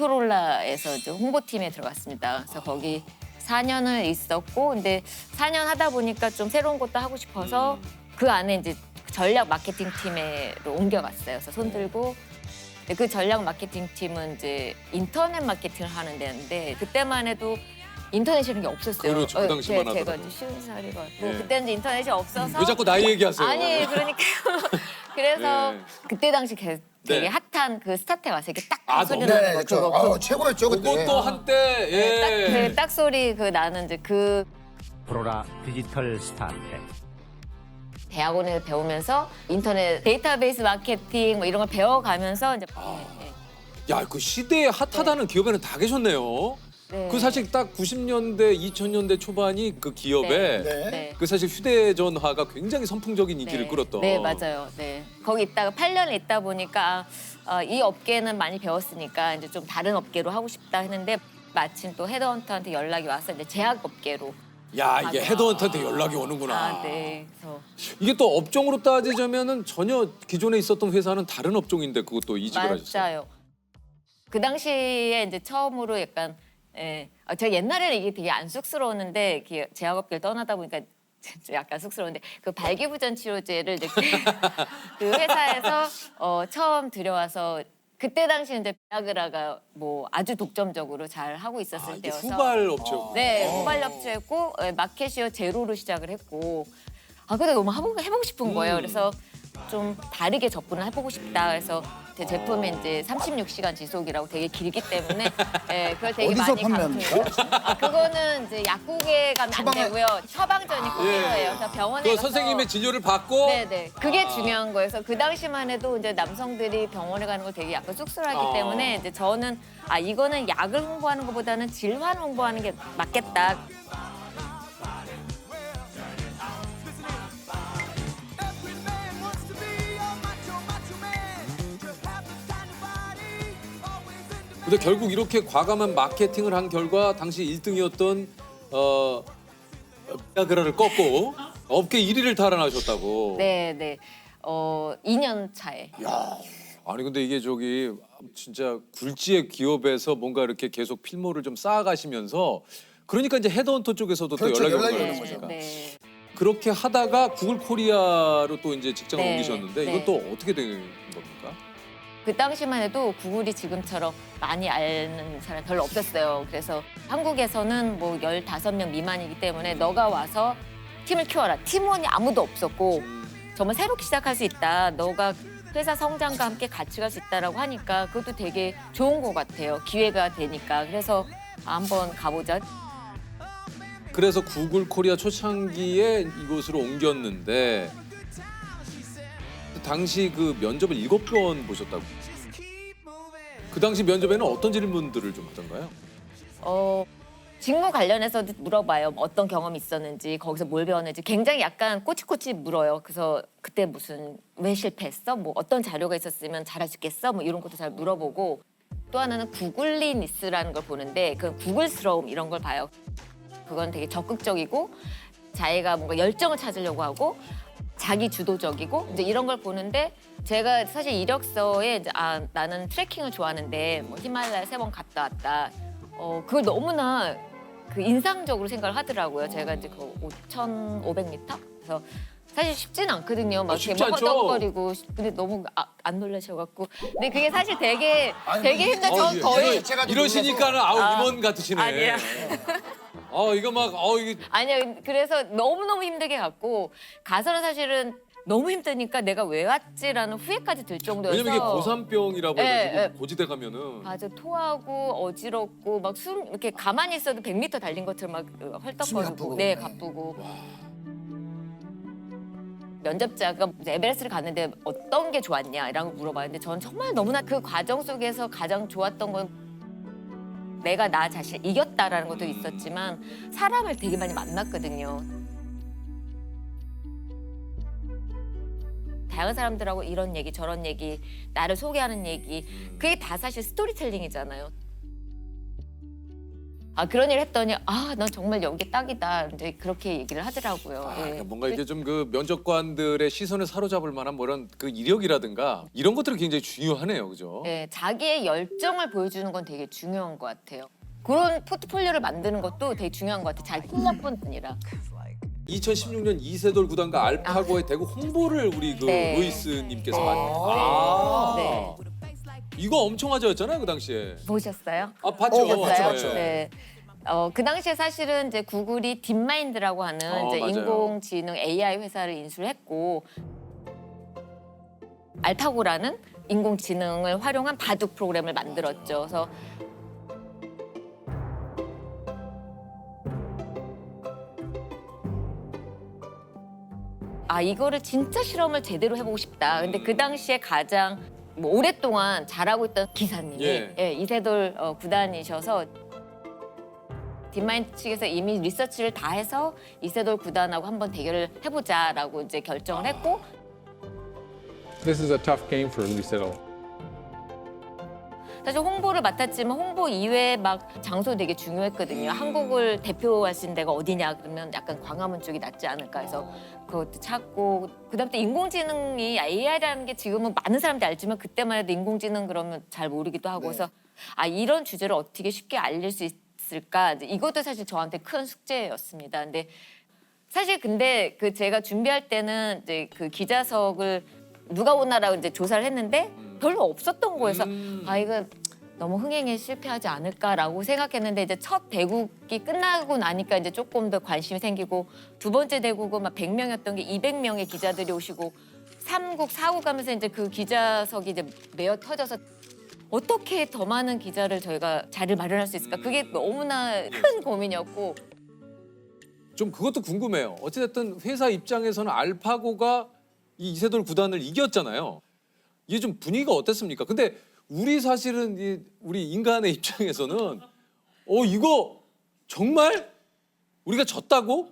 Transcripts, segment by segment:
모토로라에서 이제 홍보팀에 들어갔습니다. 그래서 거기 4년을 있었고, 근데 4년 하다 보니까 좀 새로운 것도 하고 싶어서 그 안에 이제 전략 마케팅 팀으로 옮겨갔어요. 그래서 손들고. 근데 그 전략 마케팅 팀은 이제 인터넷 마케팅을 하는 데였는데 그때만 해도 인터넷이라는 게 없었어요. 그렇죠. 그 당시만 제가 하더라도. 이제 쉬운 살이가 없고 예. 그때는 이제 인터넷이 없어서 왜 자꾸 나이 얘기하세요? 아니 그러니까 그래서 네. 그때 당시 되게 네. 핫한 그 스타트에 와서 이렇게 딱 아, 소리 너무- 나는 네, 거 저 그거 최고였죠 그때. 그것도 한때 예. 딱 소리 그 나는 이제 그 프로라 디지털 스타트업. 대학원을 배우면서 인터넷 데이터베이스 마케팅 뭐 이런 걸 배워가면서 이제 야, 그 시대에 핫하다는 기업에는 다 계셨네요. 네. 그 사실 딱 90년대, 2000년대 초반이 그 기업에 네. 네. 그 사실 휴대전화가 굉장히 선풍적인 인기를 끌었던. 네, 맞아요. 네. 거기 있다가 8년 있다 보니까 이 업계는 많이 배웠으니까 이제 좀 다른 업계로 하고 싶다 했는데 마침 또 헤드헌터한테 연락이 와서 이제 제약 업계로. 야, 이게 아, 헤드헌터한테 연락이 오는구나. 아, 네. 그래서 이게 또 업종으로 따지자면은 전혀 기존에 있었던 회사는 다른 업종인데 그것도 이직을 하셨어요. 맞아요. 그 당시에 이제 처음으로 약간 제가 옛날에는 이게 되게 안 쑥스러웠는데 이렇게 제약업계를 떠나다 보니까 진짜 약간 쑥스러운데 그 발기부전 치료제를 이제 그 회사에서 처음 들여와서 그때 당시에 이제 비아그라가 뭐 아주 독점적으로 잘 하고 있었을 이게 때여서 후발 업체였고. 네, 후발 업체였고 마케시어 제로로 시작을 했고 근데 너무 해보고 싶은 거예요. 그래서 좀 다르게 접근을 해보고 싶다. 그래서 제 제품이 이제 36시간 지속이라고 되게 길기 때문에 그걸 되게 어디서 많이 판매합니까? 그거는 이제 약국에 가면 안 되고요. 처방전이 꼭 필요해요. 그래서 병원에 그 가서 선생님의 진료를 받고 네네. 그게 중요한 거예요. 그래서 그 당시만 해도 이제 남성들이 병원에 가는 걸 되게 약간 쑥스러워하기 때문에 이제 저는 이거는 약을 홍보하는 것보다는 질환 홍보하는 게 맞겠다. 근데 결국 이렇게 과감한 마케팅을 한 결과 당시 1등이었던 비아그라를 꺾고 업계 1위를 달아나셨다고. 네. 2년 차에. 아니 근데 이게 저기 진짜 굴지의 기업에서 뭔가 이렇게 계속 필모를 좀 쌓아가시면서 그러니까 이제 헤드헌터 쪽에서도 그렇죠, 또 연락이 연락이 오는 오는 거죠. 거죠. 네. 그렇게 하다가 구글 코리아로 또 이제 직장을 네, 옮기셨는데 네. 이건 또 어떻게 된 겁니까? 그 당시만 해도 구글이 지금처럼 많이 아는 사람 별로 없었어요. 그래서 한국에서는 뭐 15명 미만이기 때문에 너가 와서 팀을 키워라. 팀원이 아무도 없었고 정말 새롭게 시작할 수 있다. 너가 회사 성장과 함께 같이 갈 수 있다라고 하니까 그것도 되게 좋은 것 같아요. 기회가 되니까. 그래서 한번 가보자. 그래서 구글 코리아 초창기에 이곳으로 옮겼는데 당시 그 면접을 7번 보셨다고. 그 당시 면접에는 어떤 질문들을 좀 하던가요? 직무 관련해서도 물어봐요. 어떤 경험이 있었는지, 거기서 뭘 배웠는지 굉장히 약간 꼬치꼬치 물어요. 그래서 그때 왜 실패했어? 뭐 어떤 자료가 있었으면 잘할 수 있겠어? 뭐 이런 것도 잘 물어보고 또 하나는 구글리니스라는 걸 보는데 그 구글스러움 이런 걸 봐요. 그건 되게 적극적이고 자기가 뭔가 열정을 찾으려고 하고 자기 주도적이고 이제 이런 걸 보는데 제가 사실 이력서에 이제 나는 트레킹을 좋아하는데 뭐 히말라야 3번 갔다 왔다. 그걸 너무나 그 인상적으로 생각을 하더라고요. 제가 이제 그 5,500m? 그래서 사실 쉽지는 않거든요. 막 쉽지 이렇게 않죠. 먹어떡거리고 근데 너무 안 놀라셔갖고. 근데 그게 사실 되게 힘든. 전 예. 거의 이러시니까는 임원 같으시네. 아니에요. 이거 막 이게 아니요. 그래서 너무너무 힘들게 갔고 가서는 사실은 너무 힘드니까 내가 왜 왔지라는 후회까지 들 정도여서. 왜냐면 이게 고산병이라고 예, 해가지고 예. 고지대 가면은 맞아. 토하고 어지럽고 막 이렇게 가만히 있어도 100m 달린 것처럼 막 숨이 헐떡거리고. 가쁘고. 네, 가쁘고. 면접자가 에베레스트를 갔는데 어떤 게 좋았냐라고 물어봤는데 저는 정말 너무나 그 과정 속에서 가장 좋았던 건 내가 나 자신을 이겼다라는 것도 있었지만 사람을 되게 많이 만났거든요. 다양한 사람들하고 이런 얘기 저런 얘기 나를 소개하는 얘기 그게 다 사실 스토리텔링이잖아요. 그런 일 했더니 넌 정말 여기 딱이다. 이제 그렇게 얘기를 하더라고요. 예. 그러니까 뭔가 이게 좀 그 면접관들의 시선을 사로잡을 만한 뭐 이런 그 이력이라든가 이런 것들이 굉장히 중요하네요, 그죠? 네, 자기의 열정을 보여주는 건 되게 중요한 것 같아요. 그런 포트폴리오를 만드는 것도 되게 중요한 것 같아요. 자기 실력뿐 아니라. 2016년 이세돌 구단과 알파고의 대구 홍보를 우리 그 네. 로이스님께서 네. 많이. 네. 이거 엄청 화제였잖아요, 그 당시에. 보셨어요? 봤죠. 보셨어요? 네. 네. 그 당시에 사실은 이제 구글이 딥마인드라고 하는 이제 맞아요. 인공지능 AI 회사를 인수를 했고 알파고라는 인공지능을 활용한 바둑 프로그램을 만들었죠. 그래서 이거를 진짜 실험을 제대로 해보고 싶다. 근데 그 당시에 가장 뭐 오랫동안 잘하고 있던 기사님이 예. 이세돌 구단이셔서 딥마인드 측에서 이미 리서치를 다 해서 이세돌 구단하고 한번 대결을 해보자라고 이제 결정을 했고 This is a tough game for Lucero. 사실 홍보를 맡았지만 홍보 이외에 막 장소 되게 중요했거든요. 한국을 대표하신 데가 어디냐 그러면 약간 광화문 쪽이 낫지 않을까 해서 그것도 찾고 그다음에 또 인공지능이 AI라는 게 지금은 많은 사람들이 알지만 그때만 해도 인공지능 그러면 잘 모르기도 하고 그래서 이런 주제를 어떻게 쉽게 알릴 수 있을까 이제 이것도 사실 저한테 큰 숙제였습니다. 근데 사실 근데 그 제가 준비할 때는 이제 그 기자석을 누가 오나라고 이제 조사를 했는데 별로 없었던 거여서 이거 너무 흥행에 실패하지 않을까라고 생각했는데 이제 첫 대국이 끝나고 나니까 이제 조금 더 관심이 생기고 두 번째 대국은 막 100명이었던 게 200명의 기자들이 오시고 3국, 4국 가면서 이제 그 기자석이 이제 메어 터져서 어떻게 더 많은 기자를 저희가 자리를 마련할 수 있을까? 그게 너무나 큰 고민이었고 좀 그것도 궁금해요. 어찌됐든 회사 입장에서는 알파고가 이 이세돌 구단을 이겼잖아요. 이게 좀 분위기가 어땠습니까? 근데 우리 사실은 우리 인간의 입장에서는 이거 정말 우리가 졌다고?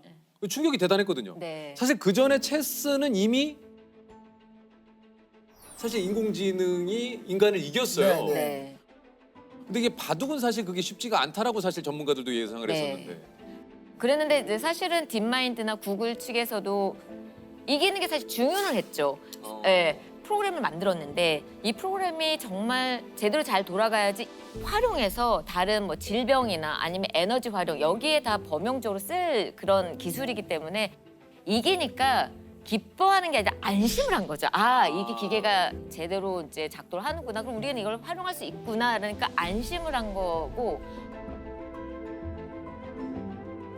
충격이 대단했거든요. 네. 사실 그 전에 체스는 이미 사실 인공지능이 인간을 이겼어요. 네, 네. 근데 이게 바둑은 사실 그게 쉽지가 않다라고 사실 전문가들도 예상을 네. 했었는데. 그랬는데 이제 사실은 딥마인드나 구글 측에서도 이기는 게 사실 중요는 했죠. 예, 프로그램을 만들었는데 이 프로그램이 정말 제대로 잘 돌아가야지 활용해서 다른 뭐 질병이나 아니면 에너지 활용 여기에 다 범용적으로 쓸 그런 기술이기 때문에 이기니까 기뻐하는 게 아니라 안심을 한 거죠. 이게 기계가 제대로 이제 작동을 하는구나. 그럼 우리는 이걸 활용할 수 있구나. 그러니까 안심을 한 거고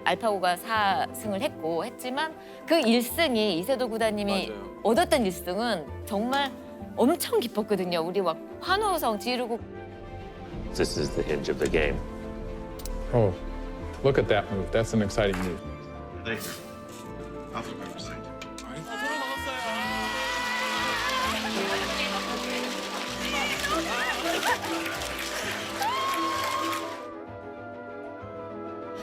알파고가 4승을 했지만 그 1승이 이세돌 구단님이 맞아요. 얻었던 1승은 정말 엄청 기뻤거든요. 우리 막 환호성 지르고 This is the hinge of the game. Oh, look at that move. That's an exciting move. Thank you. I'll flip over side.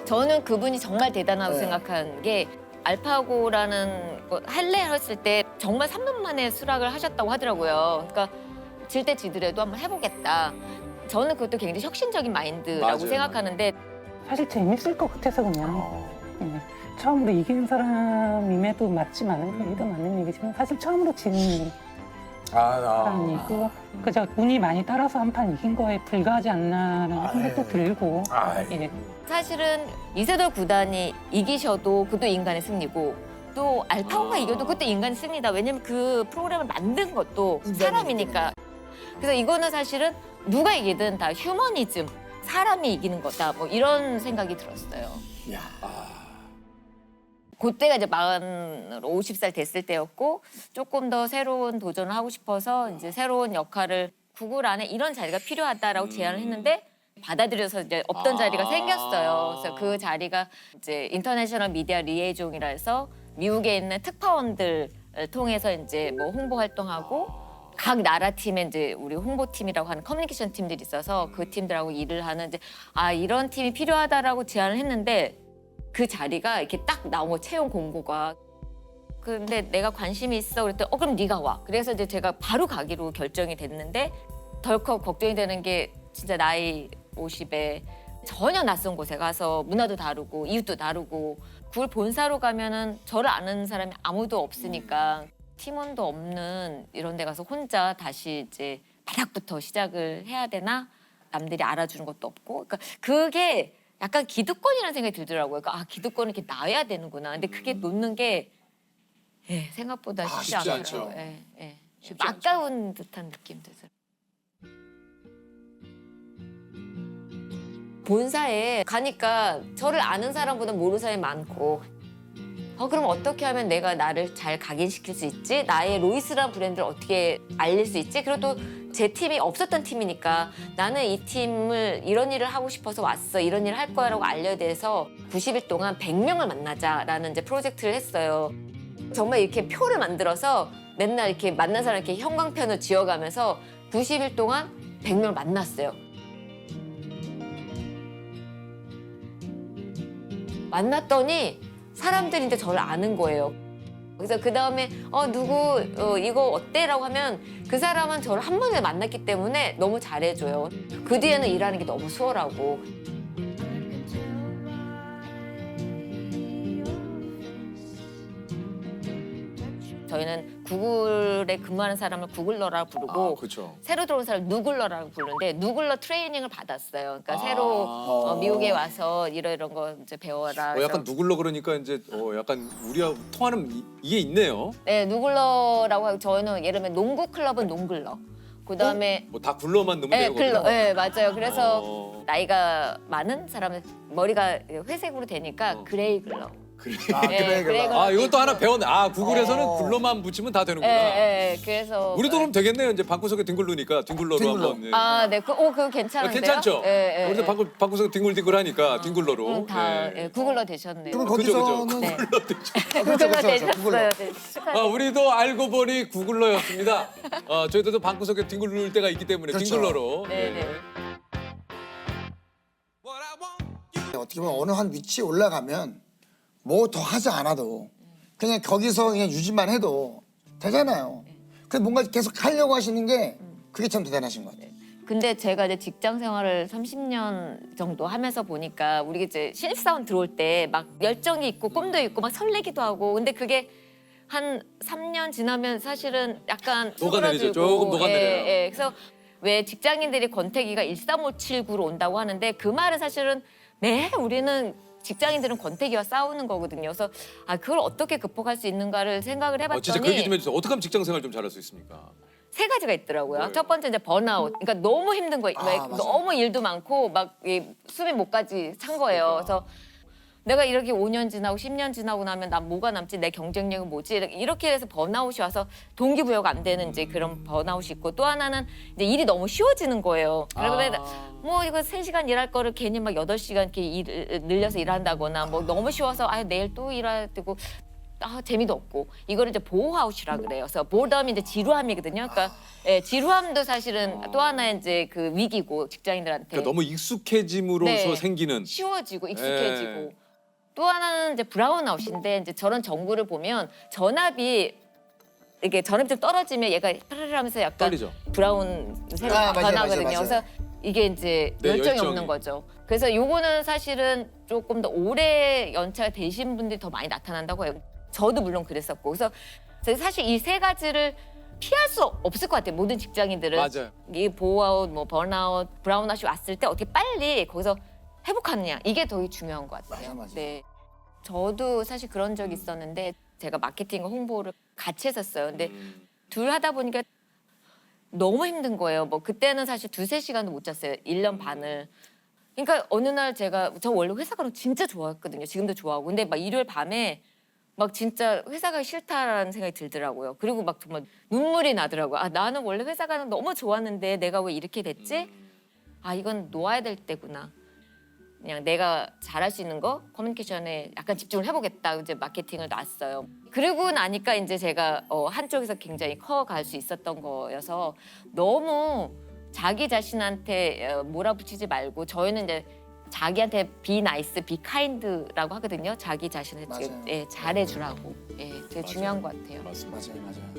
저는 그분이 정말 대단하다고 생각한 게 알파고라는 거 할래 했을 때 정말 3년 만에 수락을 하셨다고 하더라고요. 그러니까 질 때 지더라도 한번 해보겠다. 저는 그것도 굉장히 혁신적인 마인드라고 맞아요. 생각하는데 사실 재밌을 것 같아서 그냥 처음으로 이기는 사람임에도 맞지만은 거기도 맞는 얘기지만 사실 처음으로 지는 사람이고 그저 운이 많이 따라서 한 판 이긴 거에 불과하지 않나라는 생각도 들고 예. 사실은 이세돌 구단이 이기셔도 그것도 인간의 승리고 또 알파고가 이겨도 그것도 인간의 승리다. 왜냐면 그 프로그램을 만든 것도 사람이니까. 그래서 이거는 사실은 누가 이기든 다 휴머니즘, 사람이 이기는 거다. 뭐 이런 생각이 들었어요. 그때가 이제 50살 됐을 때였고 조금 더 새로운 도전을 하고 싶어서 이제 새로운 역할을 구글 안에 이런 자리가 필요하다라고 제안을 했는데 받아들여서 이제 없던 자리가 생겼어요. 그래서 그 자리가 이제 인터내셔널 미디어 리에이종이라 해서 미국에 있는 특파원들을 통해서 이제 뭐 홍보 활동하고 각 나라 팀에 이제 우리 홍보팀이라고 하는 커뮤니케이션 팀들이 있어서 그 팀들하고 일을 하는 이제 이런 팀이 필요하다라고 제안을 했는데 그 자리가 이렇게 딱 나온 거 채용 공고가. 근데 내가 관심이 있어 그랬더니 그럼 네가 와. 그래서 이제 제가 바로 가기로 결정이 됐는데 덜컥 걱정이 되는 게 진짜 나이 50에 전혀 낯선 곳에 가서 문화도 다르고 이웃도 다르고 그걸 본사로 가면은 저를 아는 사람이 아무도 없으니까 팀원도 없는 이런 데 가서 혼자 다시 이제 바닥부터 시작을 해야 되나? 남들이 알아주는 것도 없고. 그러니까 그게 약간 기득권이라는 생각이 들더라고요. 그러니까 아, 기득권을 이렇게 놔야 되는구나. 근데 그게 놓는 게 생각보다 쉽지 쉽지 않더라고요. 않죠. 쉽지 않죠. 아까운 듯한 느낌도 들어요. 본사에 가니까 저를 아는 사람보다 모르는 사람이 많고 그럼 어떻게 하면 내가 나를 잘 각인시킬 수 있지? 나의 로이스라는 브랜드를 어떻게 알릴 수 있지? 그리고 또 제 팀이 없었던 팀이니까 나는 이 팀을 이런 일을 하고 싶어서 왔어. 이런 일을 할 거야라고 알려야 돼서 90일 동안 100명을 만나자라는 이제 프로젝트를 했어요. 정말 이렇게 표를 만들어서 맨날 이렇게 만난 사람 이렇게 형광펜을 쥐어가면서 90일 동안 100명을 만났어요. 만났더니 사람들이 이제 저를 아는 거예요. 그래서 그 다음에 누구 이거 어때?라고 하면 그 사람은 저를 한 번에 만났기 때문에 너무 잘해줘요. 그 뒤에는 일하는 게 너무 수월하고. 저희는 구글에 근무하는 사람을 구글러라고 부르고 그렇죠. 새로 들어온 사람 누글러라고 부르는데 누글러 트레이닝을 받았어요. 그러니까 새로 미국에 와서 이런 거 이제 배워라. 약간 누굴러 그러니까 이제 약간 우리하고 통하는 이게 있네요. 네, 누글러라고 하고 저희는 예를 들면 농구 클럽은 농글러. 그다음에 뭐 다 굴러만 넣으면 네, 되는 거구나. 네, 맞아요. 그래서 어. 나이가 많은 사람은 머리가 회색으로 되니까 그레이 글러. 그래. 그래. 이것도 하나 배웠네. 구글에서는 굴러만 붙이면 다 되는구나. 네, 그래서 우리도 그럼 되겠네요. 이제 방구석에 뒹굴르니까 뒹굴러로 뒹굴러. 한번. 네, 그거 괜찮은데요? 괜찮죠? 네, 우리도 방구석에 뒹굴뒹굴하니까 뒹굴러로. 다 네. 구글러 되셨네요. 그럼 그죠, 거기서는 네. 굴러 되죠. 구글러 그렇죠. 되셨어요. 네, 축하드립니다. 우리도 알고 보니 구글러였습니다. 저희들도 방구석에 뒹굴를 때가 있기 때문에 그렇죠. 뒹굴러로. 네. 어떻게 보면 어느 한 위치에 올라가면 뭐 더 하지 않아도 그냥 거기서 그냥 유지만 해도 되잖아요. 근데 뭔가 계속 하려고 하시는 게 그게 참 대단하신 것 같아요. 근데 제가 이제 직장 생활을 30년 정도 하면서 보니까 우리 이제 신입사원 들어올 때 막 열정이 있고 꿈도 있고 막 설레기도 하고 근데 그게 한 3년 지나면 사실은 약간 녹아내리죠. 쪼그라들고, 조금 녹아내려요. 그래서 왜 직장인들이 권태기가 13579로 온다고 하는데 그 말은 사실은 우리는 직장인들은 권태기와 싸우는 거거든요. 그래서 그걸 어떻게 극복할 수 있는가를 생각을 해봤더니 진짜 그 얘기 좀 해주세요. 어떻게 하면 직장 생활 좀 잘할 수 있습니까? 3가지가 있더라고요. 뭐예요? 첫 번째 이제 번아웃. 그러니까 너무 힘든 거예요. 맞아요. 너무 일도 많고 막 숨이 목까지 찬 거예요. 그래서 내가 이렇게 5년 지나고 10년 지나고 나면 난 뭐가 남지? 내 경쟁력은 뭐지? 이렇게 해서 번아웃이 와서 동기부여가 안 되는 이제 그런 번아웃이 있고 또 하나는 이제 일이 너무 쉬워지는 거예요. 그러면 뭐 이거 3시간 일할 거를 괜히 막 8시간 이렇게 늘려서 일한다거나 뭐 너무 쉬워서 내일 또 일해야 되고 재미도 없고 이거를 이제 보호아웃이라 그래요. 그래서 보redom이 이제 지루함이거든요. 그러니까 지루함도 사실은 또 하나의 이제 그 위기고 직장인들한테 그러니까 너무 익숙해짐으로써 네. 생기는. 쉬워지고 익숙해지고 네. 또 하나는 이제 브라운아웃인데 이제 저런 정보를 보면 전압이 이게 전압이 좀 떨어지면 얘가 파르르 하면서 약간 떨리죠. 브라운색으로 맞아요, 변하거든요. 맞아요. 그래서 이게 이제 네, 열정이 열정이. 없는 거죠. 그래서 요거는 사실은 조금 더 오래 연차가 되신 분들이 더 많이 나타난다고 해요. 저도 물론 그랬었고. 그래서 사실 이 3가지를 피할 수 없을 것 같아요. 모든 직장인들은. 맞아요. 이 보아웃, 뭐 번아웃, 브라운아웃이 왔을 때 어떻게 빨리 거기서 회복하느냐. 이게 더 중요한 것 같아요. 맞아. 네. 저도 사실 그런 적이 있었는데 제가 마케팅과 홍보를 같이 했었어요. 근데 둘 하다 보니까 너무 힘든 거예요. 뭐 그때는 사실 2-3시간도 못 잤어요. 1년 반을. 그러니까 어느 날 저 원래 회사 가는 거 진짜 좋아했거든요. 지금도 좋아하고. 근데 막 일요일 밤에 막 진짜 회사 가기 싫다라는 생각이 들더라고요. 그리고 막 정말 눈물이 나더라고요. 나는 원래 회사 가는 거 너무 좋았는데 내가 왜 이렇게 됐지? 이건 놓아야 될 때구나. 그냥 내가 잘할 수 있는 거 커뮤니케이션에 약간 집중을 해보겠다. 이제 마케팅을 놨어요. 그러고 나니까 이제 제가 한쪽에서 굉장히 커갈 수 있었던 거여서 너무 자기 자신한테 몰아붙이지 말고 저희는 이제 자기한테 be nice, be kind라고 하거든요. 자기 자신을 맞아요. 잘해주라고. 되게 중요한 것 같아요. 맞습니다. 맞아요.